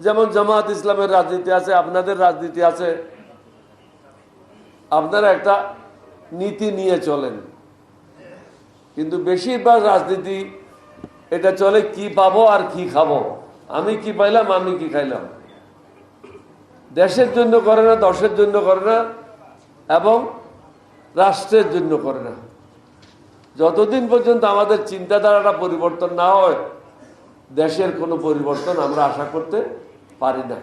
যেমন জামাত ইসলামের রাজনীতি আছে, আপনাদের রাজনীতি আছে, আপনারা একটা নীতি নিয়ে চলেন, কিন্তু বেশিরভাগ রাজনীতি এটা চলে কি পাবো আর কি খাবো, আমি কি পাইলাম আমি কি খাইলাম। দেশের জন্য করে না, দশের জন্য করে না, এবং রাষ্ট্রের জন্য করে না। যতদিন পর্যন্ত আমাদের চিন্তাধারাটা পরিবর্তন না হয়, দেশের কোনো পরিবর্তন আমরা আশা করতে পারি না।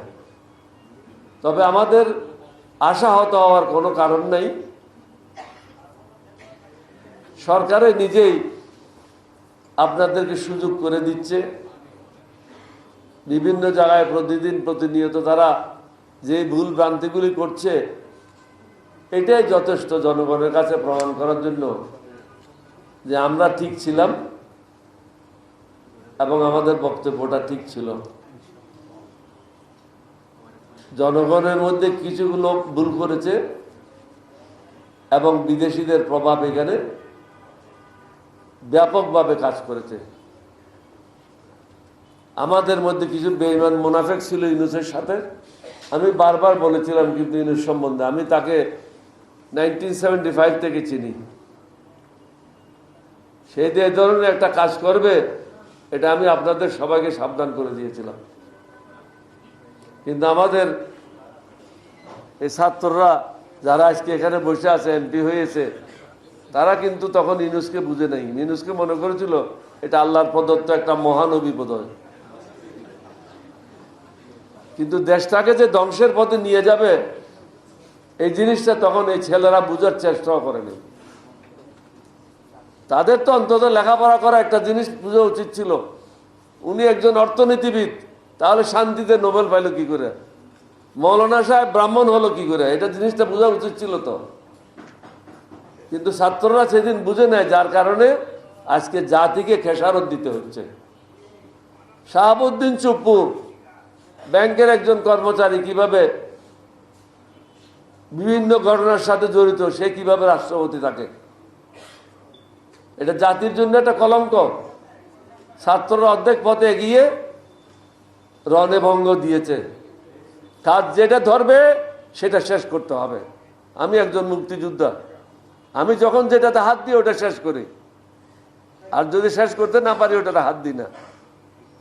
তবে আমাদের আশাহত হওয়ার কোনো কারণ নাই। সরকারে নিজেই আপনাদেরকে সুযোগ করে দিচ্ছে। বিভিন্ন জায়গায় প্রতিদিন প্রতিনিয়ত তারা যে ভুল ভ্রান্তিগুলি করছে, এটাই যথেষ্ট জনগণের কাছে প্রমাণ করার জন্য যে আমরা ঠিক ছিলাম এবং আমাদের বক্তব্যটা ঠিক ছিল। জনগণের মধ্যে কিছু লোক ভুল করেছে এবং বিদেশিদের প্রভাব এখানে ব্যাপকভাবে কাজ করেছে। আমাদের মধ্যে কিছু বেঈমান মুনাফিক ছিল ইউনূসের সাথে। আমি বারবার বলেছিলাম কিন্তু ইউনূস সম্বন্ধে, আমি তাকে 1975 থেকে চিনি। সে যে এই ধরনের একটা কাজ করবে এটা আমি আপনাদের সবাইকে সাবধান করে দিয়েছিলাম। কিন্তু আমাদের এই ছাত্ররা যারা আজকে এখানে বসে আছে, এমপি হয়েছে, তারা কিন্তু তখন ইউনূসকে বুঝে নাই। ইউনূসকে মনে করেছিল এটা আল্লাহর প্রদত্ত একটা মহানবী বোধহয়। কিন্তু দেশটাকে যে ধ্বংসের পথে নিয়ে যাবে এই জিনিসটা তখন এই ছেলেরা বুঝার চেষ্টাও করেনি। তাদের তো অন্তত লেখাপড়া করা একটা জিনিস বোঝা উচিত ছিল। উনি একজন অর্থনীতিবিদ, তাহলে শান্তিতে নোবেল পাইল কি করে? মৌলানা সাহেব ব্রাহ্মণ হলো কি করে? এটা জিনিসটা বোঝা উচিত ছিল তো। কিন্তু ছাত্ররা সেদিন বুঝে নেয়, যার কারণে আজকে জাতিকে খেসারত দিতে হচ্ছে। শাহাবুদ্দিন চুপ্পু ব্যাংকের একজন কর্মচারী, কিভাবে বিভিন্ন ঘটনার সাথে জড়িত, সে কিভাবে রাষ্ট্রপতি থাকে। এটা জাতির জন্য একটা কলঙ্ক। ছাত্ররা অর্ধেক পথে এগিয়ে রণে ভঙ্গ দিয়েছে। কাজ যেটা ধরবে সেটা শেষ করতে হবে। আমি একজন মুক্তিযোদ্ধা, আমি যখন যেটাতে হাত দিই ওটা শেষ করি, আর যদি শেষ করতে না পারি ওটাতে হাত দিই না।